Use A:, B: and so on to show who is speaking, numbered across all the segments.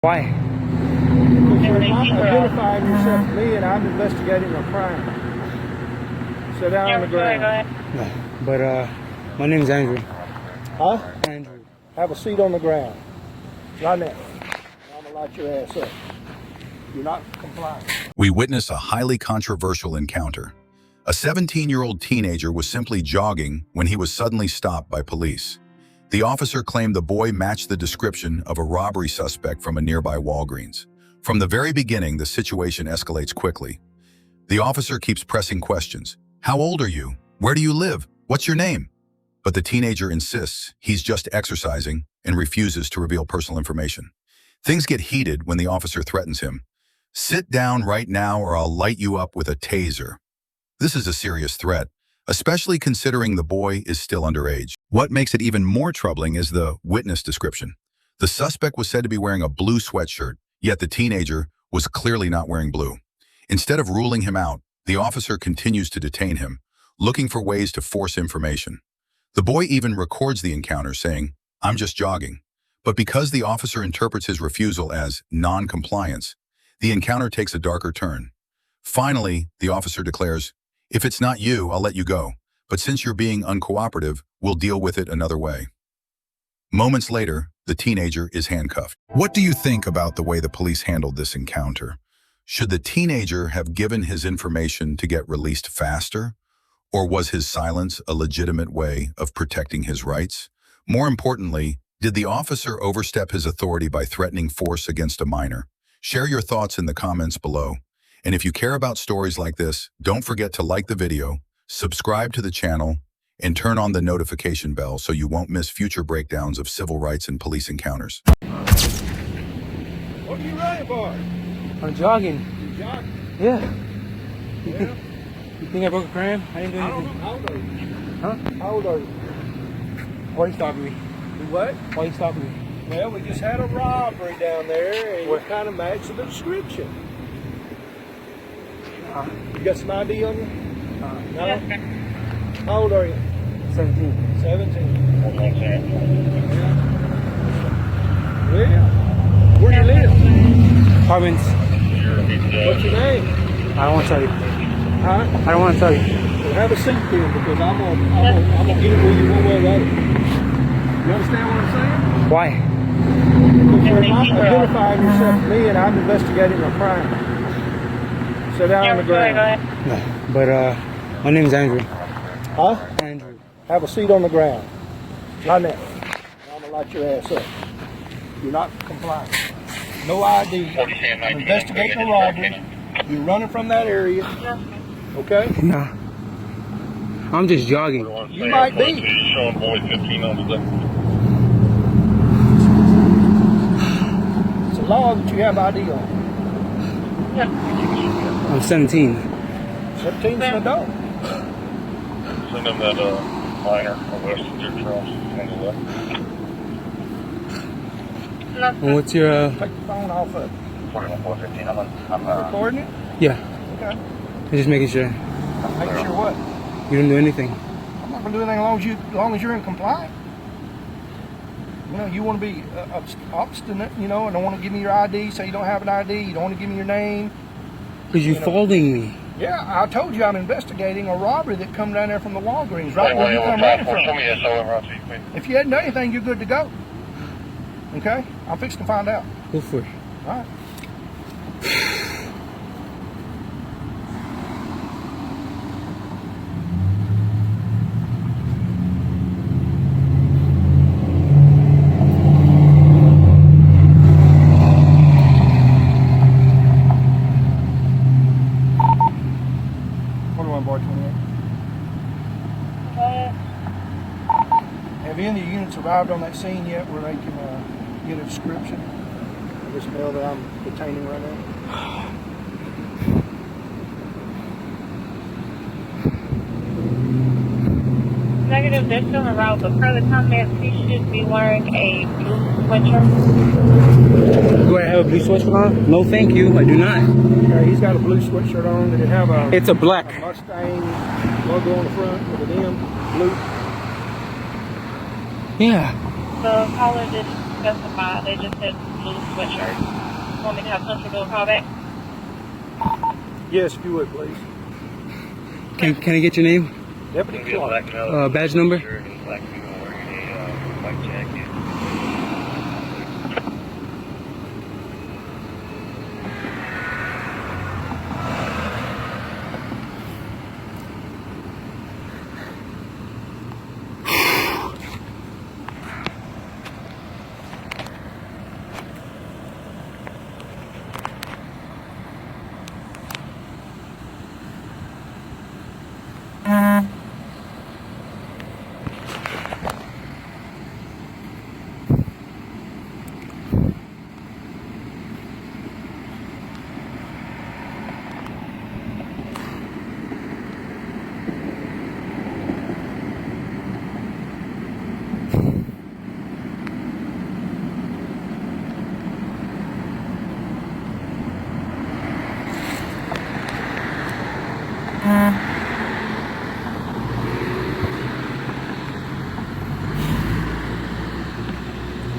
A: Why?
B: Because you're not identifying yourself to me and I'm investigating a crime. Sit down on the ground.
A: But my name's Andrew.
B: Huh?
A: Andrew.
B: Have a seat on the ground. Right now. I'm gonna light your ass up. You're not complying.
C: We witness a highly controversial encounter. A 17-year-old teenager was simply jogging when he was suddenly stopped by police. The officer claimed the boy matched the description of a robbery suspect from a nearby Walgreens. From the very beginning, the situation escalates quickly. The officer keeps pressing questions. How old are you? Where do you live? What's your name? But the teenager insists he's just exercising and refuses to reveal personal information. Things get heated when the officer threatens him. Sit down right now or I'll light you up with a taser. This is a serious threat, especially considering the boy is still underage. What makes it even more troubling is the witness description. The suspect was said to be wearing a blue sweatshirt, yet the teenager was clearly not wearing blue. Instead of ruling him out, the officer continues to detain him, looking for ways to force information. The boy even records the encounter, saying, "I'm just jogging." But because the officer interprets his refusal as non-compliance, the encounter takes a darker turn. Finally, the officer declares, "If it's not you, I'll let you go. But since you're being uncooperative, we'll deal with it another way." Moments later, the teenager is handcuffed. What do you think about the way the police handled this encounter? Should the teenager have given his information to get released faster? Or was his silence a legitimate way of protecting his rights? More importantly, did the officer overstep his authority by threatening force against a minor? Share your thoughts in the comments below. And if you care about stories like this, don't forget to like the video, subscribe to the channel, and turn on the notification bell so you won't miss future breakdowns of civil rights and police encounters.
B: What are you running for?
A: I'm jogging.
B: You jogging?
A: Yeah.
B: Yeah.
A: You think I broke a crime? I didn't do
B: I don't
A: anything.
B: know. How old are you?
A: Huh?
B: How old are you?
A: Why you stopping me?
B: You what?
A: Why you stopping me?
B: Well, we just had a robbery down there and you kind of matched the description. You got some ID on you? No? How old are you?
A: 17.
B: 17. Well, where do you live?
A: Apartments.
B: What's your name?
A: I don't want to tell you.
B: Huh?
A: I don't want to tell you.
B: Well, have a seat then, because I'm gonna get it where you one way or the other. You understand what I'm saying?
A: Why?
B: Because you're not identifying yourself to me and I'm investigating a crime. Sit down on the ground.
A: But my name's Andrew.
B: Huh?
A: Andrew.
B: Have a seat on the ground. Right now. I'm gonna light your ass up. You're not complying. No ID. I'm investigating a robbery. You're running from that area. Okay?
A: No. I'm just jogging.
B: You might be.
D: Showing boy 15 on the day.
B: It's a law that you have ID on.
A: I'm 17.
B: 17's an adult.
D: Send him that minor arrested your cross on the left.
A: And what's your
B: Take the phone off of it.
D: 415. I'm
B: Recording it?
A: Yeah.
B: Okay.
A: I'm just making sure.
B: Make sure what?
A: You didn't do anything.
B: I'm not gonna do anything as long as you're in compliance. You know, you want to be obstinate, you know, and don't want to give me your ID, say you don't have an ID, you don't want to give me your name.
A: Because you're folding me.
B: Yeah, I told you I'm investigating a robbery that come down there from the Walgreens, right where you come running from.
D: Show me that over on TV.
B: If you hadn't done anything, you're good to go. Okay? I'm fixing to find out.
A: Go for it.
B: All right. Boy 28. Have any of the units arrived on that scene yet where they can get a description of this male that I'm detaining right now?
E: Negative, they're still around, but per the comments, he should be wearing a blue sweatshirt.
A: Do I have a blue sweatshirt on? No, thank you. I do not.
B: Okay, he's got a blue sweatshirt on. Did it have a...
A: It's a black.
B: A Mustang logo on the front with an M, blue?
A: Yeah.
E: The caller did specify. They just said blue sweatshirt. Want me to have Central do a call back?
B: Yes, if you would, please.
A: Can I get your name?
B: Deputy Clark.
A: Badge number?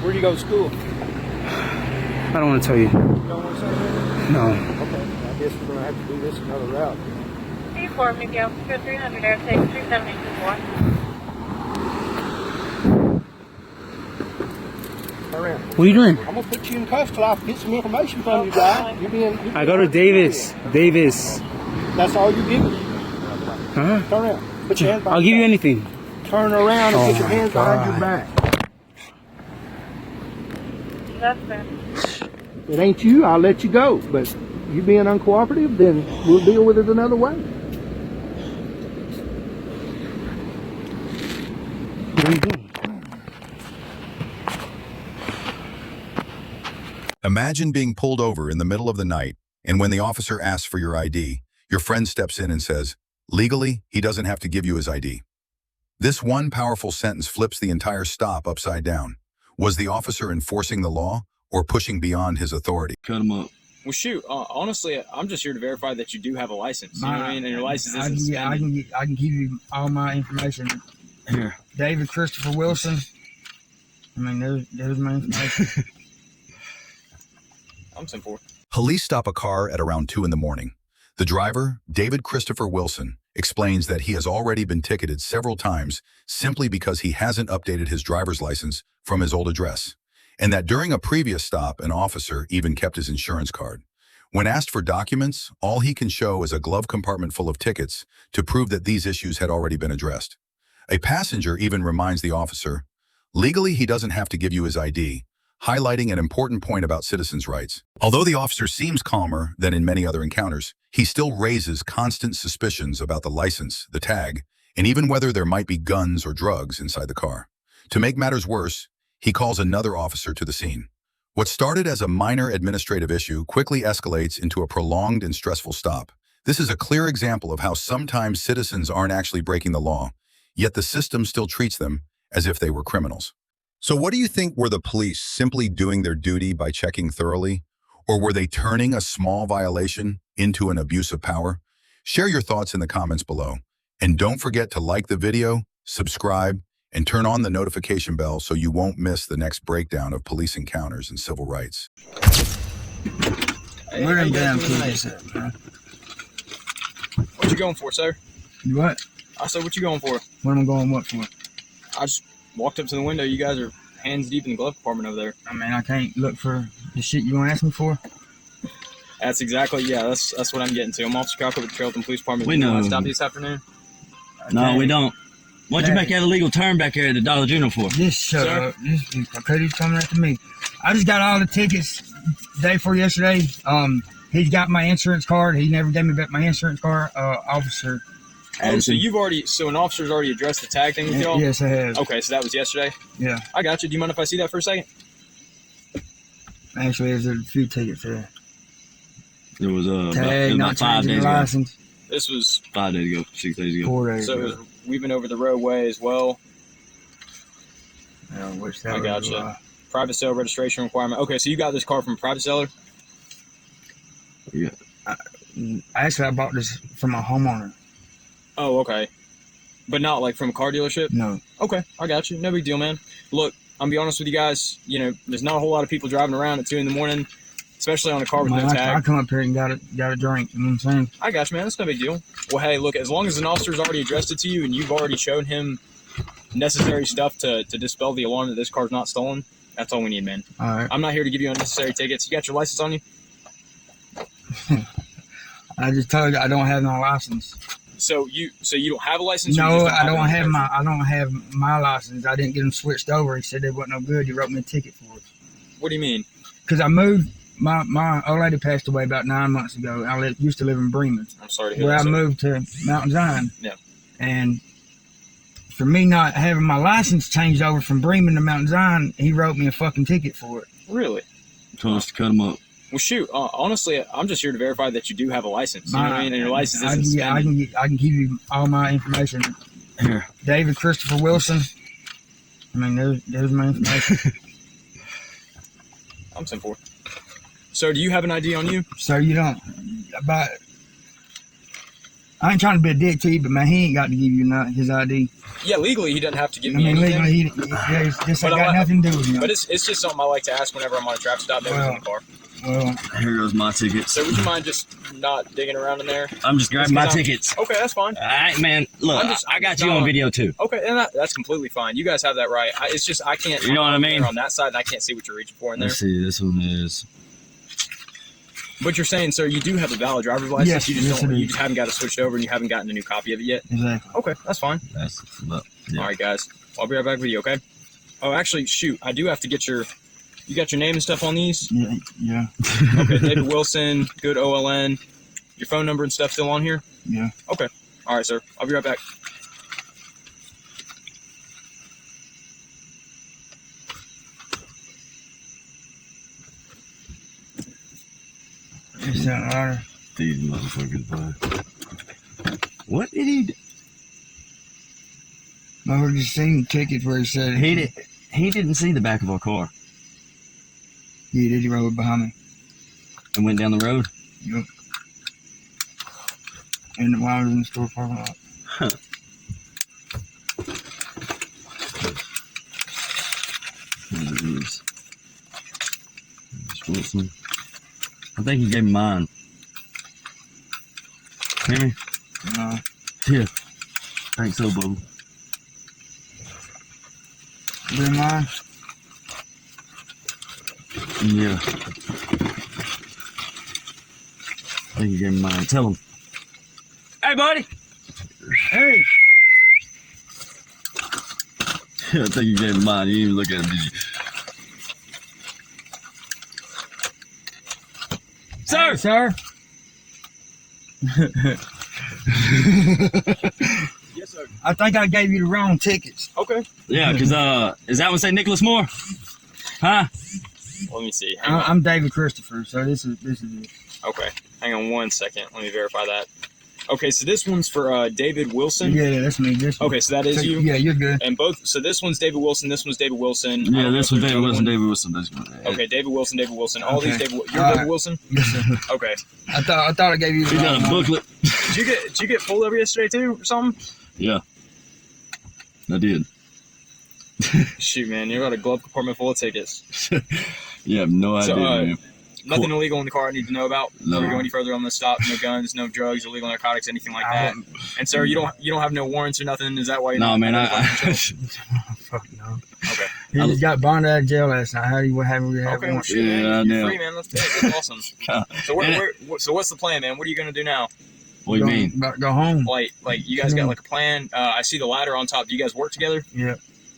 B: Where do you go to school?
A: I don't want to tell you.
B: You don't want to say that?
A: No.
B: Okay, I guess we're going to have to do this another route.
E: C4, maybe officer 300, air take 3724.
A: What are you doing?
B: I'm going to put you in cuffs till I get some information from you, guy. You're being
A: I go to Davis. Davis.
B: That's all you're giving me.
A: Huh?
B: Turn around. Put your hands behind
A: I'll give
B: your
A: you
B: back.
A: anything.
B: Turn around and
A: Oh
B: put your hands
A: my
B: behind your
A: God.
B: back.
E: That's fair.
B: It ain't you, I'll let you go. But you being uncooperative, then we'll deal with it another way.
A: What are you doing?
C: Imagine being pulled over in the middle of the night, and when the officer asks for your ID, your friend steps in and says, legally, he doesn't have to give you his ID. This one powerful sentence flips the entire stop upside down. Was the officer enforcing the law or pushing beyond his authority?
F: Cut him up.
G: Well, shoot. Honestly, I'm just here to verify that you do have a license. You know what I mean? And your license isn't
H: I
G: suspended.
H: can give you all my information.
F: Here.
H: David Christopher Wilson. I mean, there's my information.
G: I'm 10-4.
C: Police stop a car at around 2 in the morning. The driver, David Christopher Wilson, explains that he has already been ticketed several times simply because he hasn't updated his driver's license from his old address, and that during a previous stop, an officer even kept his insurance card. When asked for documents, all he can show is a glove compartment full of tickets to prove that these issues had already been addressed. A passenger even reminds the officer, legally he doesn't have to give you his ID, highlighting an important point about citizens' rights. Although the officer seems calmer than in many other encounters, he still raises constant suspicions about the license, the tag, and even whether there might be guns or drugs inside the car. To make matters worse, he calls another officer to the scene. What started as a minor administrative issue quickly escalates into a prolonged and stressful stop. This is a clear example of how sometimes citizens aren't actually breaking the law, yet the system still treats them as if they were criminals. So what do you think? Were the police simply doing their duty by checking thoroughly? Or were they turning a small violation into an abuse of power? Share your thoughts in the comments below. And don't forget to like the video, subscribe, and turn on the notification bell so you won't miss the next breakdown of police encounters and civil rights.
H: Where them damn tickets at, man?
G: What you going for, sir?
H: You what?
G: I said, what you going for?
H: What am I going what for?
G: I just walked up to the window. You guys are hands deep in the glove compartment over there.
H: I mean, I can't look for the shit you gonna ask me for.
G: That's exactly, yeah, that's what I'm getting to. I'm Officer Crocker with the Carrollton Police Department.
F: We
G: You want
F: know.
G: to stop this afternoon?
F: No, we don't. What'd you make that illegal turn back here at the Dollar General for?
H: Just shut
G: Sir?
H: up. Okay, he's coming after me. I just got all the tickets the day before yesterday. He's got my insurance card. He never gave me back my insurance card. Officer.
G: Oh, so an officer's already addressed the tag thing with y'all?
H: Yes, I have.
G: Okay, so that was yesterday?
H: Yeah.
G: I got you. Do you mind if I see that for a second?
H: Actually, there's a few tickets there.
F: There was
H: Tag,
F: about
H: not
F: 5
H: changing
F: days
H: the
F: ago.
H: license.
G: This was,
F: 5 days ago, 6 days ago.
H: 4 days
G: so it
H: ago.
G: was weaving over the roadway as well.
H: I wish that
G: I
H: was
G: gotcha. Private sale registration requirement. Okay, so you got this car from a private seller?
F: Yeah.
H: Actually, I bought this from a homeowner.
G: Oh, okay. But not like from a car dealership?
H: No.
G: Okay, I got you. No big deal, man. Look, I'm gonna be honest with you guys. You know, there's not a whole lot of people driving around at 2 in the morning, especially on a car with no
H: I
G: tag.
H: come up here and got a drink. You know what I'm saying?
G: I got you, man. That's no big deal. Well, hey, look, as long as an officer's already addressed it to you and you've already shown him necessary stuff to dispel the alarm that this car's not stolen, that's all we need, man.
H: All right.
G: I'm not here to give you unnecessary tickets. You got your license on you?
H: I just told you I don't have no license.
G: So you don't have a license?
H: No, I don't have my license. I didn't get them switched over. He said they wasn't no good. He wrote me a ticket for it.
G: What do you mean?
H: Because I moved. My old lady passed away about 9 months ago. I used to live in Bremen.
G: I'm sorry to hear
H: where
G: that.
H: I moved to Mountain Zion.
G: Yeah.
H: And for me not having my license changed over from Bremen to Mountain Zion, he wrote me a fucking ticket for it.
G: Really?
F: Told us to cut him up.
G: Well, shoot. Honestly, I'm just here to verify that you do have a license. You know what I mean? And your license isn't suspended.
H: I can give you all my information.
F: Here.
H: David Christopher Wilson. I mean, there's my information.
G: I'm simple. So, do you have an ID on you?
H: So you don't. But I ain't trying to be a dick to you, but man, he ain't got to give you his ID.
G: Yeah, legally, he doesn't have to give
H: I
G: me
H: mean,
G: anything.
H: legally, this ain't got nothing to do with him.
G: But it's just something I like to ask whenever I'm on a traffic stop. Maybe in the car.
H: Well,
F: here goes my tickets.
G: So, would you mind just not digging around in there?
F: I'm just grabbing my tickets.
G: Okay, that's fine.
F: All right, man. Look, I got you on video too.
G: Okay, and that's completely fine. You guys have that right. It's just I can't.
F: You know what I mean?
G: On that side, and I can't see what you're reaching for in there.
F: Let's see. This one is.
G: But you're saying, sir, you do have a valid driver's license.
H: Yes,
G: you just haven't got it switched over, and you haven't gotten a new copy of it yet.
H: Exactly.
G: Okay, that's fine.
F: Yeah.
G: All right, guys. I'll be right back with you. Okay. Oh, actually, shoot. I do have to get your. You got your name and stuff on these?
H: Yeah.
G: Okay, David Wilson, good OLN. Your phone number and stuff still on here?
H: Yeah.
G: Okay. All right, sir. I'll be right back.
H: Is that louder?
F: These motherfuckers, boy. What did he do?
H: I heard just seen the ticket where he said
F: He didn't see the back of our car
H: Yeah, did he rode behind me?
F: and went down the road.
H: Yep. And while I was in the store parking lot.
F: Huh. Wilson. I think he gave me mine. Hear me?
H: No.
F: Yeah. Think so, Bubba.
H: Did mine?
F: Yeah. I think he gave me mine. Tell him. Hey, buddy.
H: Hey.
F: I think you gave me mine. You didn't even look at it, did you? Sir!
H: Hey, sir?
G: Yes, sir.
H: I think I gave you the wrong tickets.
G: Okay.
F: Yeah, because, is that one say Nicholas Moore? Huh?
G: Let me see. Hang on.
H: I'm David Christopher, so this is it.
G: Okay. Hang on 1 second. Let me verify that. Okay, so this one's for David Wilson.
H: Yeah, that's me. This one.
G: Okay, so that is you.
H: Yeah, you're good.
G: And both. So this one's David Wilson. This one's David Wilson.
F: Yeah, this one's David Wilson. David Wilson. This one.
G: Okay, David Wilson. David Wilson. All
H: Okay.
G: these David. You're
H: All
G: David
H: right.
G: Wilson.
H: Yes, sir.
G: Okay.
H: I thought I gave you the
F: He
H: wrong
F: got a
H: one.
F: booklet.
G: Did you get pulled over yesterday too, or something?
F: Yeah. I did.
G: Shoot, man, you got a glove compartment full of tickets.
F: You have no idea,
G: So,
F: man.
G: Nothing illegal in the car I need to know about.
F: No.
G: Before we go any further on the stop. No guns, no drugs, illegal narcotics, anything like that. And sir, you don't have no warrants or nothing. Is that why? You're
F: No,
G: not
F: man.
H: Fuck no.
G: Okay.
H: He just got bonded out of jail last night. How do you have
G: Okay. Well,
H: warrants?
G: shit,
F: Yeah, I
G: man. You're
F: know.
G: free, man. That's awesome. So what's the plan, man? What are you gonna do now?
F: What do you mean?
H: Go home.
G: Like you guys got like a plan? I see the ladder on top. Do you guys work together?
H: Yeah.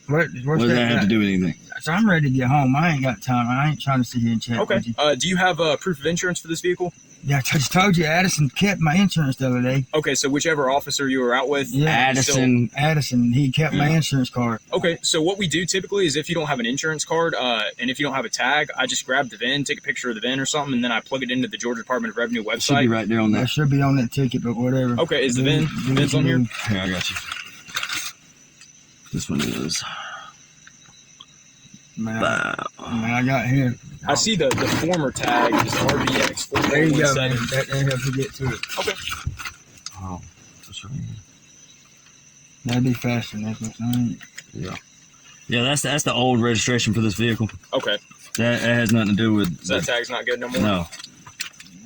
H: What's
F: What does that have to do with anything?
H: So I'm ready to get home. I ain't got time. I ain't trying to sit here and chat
G: Okay.
H: with you.
G: Do you have proof of insurance for this vehicle?
H: Yeah, I just told you Addison kept my insurance the other day.
G: Okay, so whichever officer you were out with.
H: Yeah.
F: Addison.
H: Addison, he kept my insurance card.
G: Okay, so what we do typically is if you don't have an insurance card and if you don't have a tag, I just grab the VIN, take a picture of the VIN or something, and then I plug it into the Georgia Department of Revenue
F: It should be
G: website.
F: right there on
H: That
F: that.
H: should be on that ticket, but whatever.
G: Okay, is the VIN? VIN's on here?
F: Here, I got you. This one is.
H: Man, I got here.
G: I see the former tag is RBX
H: There you go, man.
G: 4117.
H: That helps you get to it.
G: Okay.
F: Oh, that's right.
H: That'd be faster than that.
F: Yeah. Yeah, that's the old registration for this vehicle.
G: Okay.
F: That has nothing to do with.
G: So that tag's not good no more?
F: No.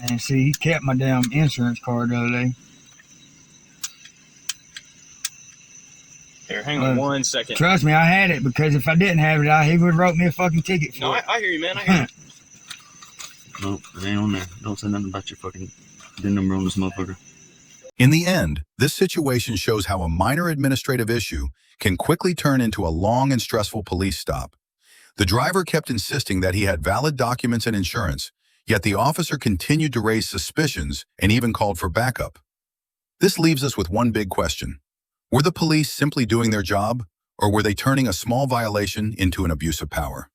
H: And see, he kept my damn insurance card the other day.
G: Here, hang on 1 second.
H: Trust me, I had it, because if I didn't have it, he would have wrote me a fucking ticket for
G: No,
H: it.
G: I hear you, man. I hear you.
F: Nope, it ain't on there. Don't say nothing about your fucking VIN number on this motherfucker.
C: In the end, this situation shows how a minor administrative issue can quickly turn into a long and stressful police stop. The driver kept insisting that he had valid documents and insurance, yet the officer continued to raise suspicions and even called for backup. This leaves us with one big question. Were the police simply doing their job, or were they turning a small violation into an abuse of power?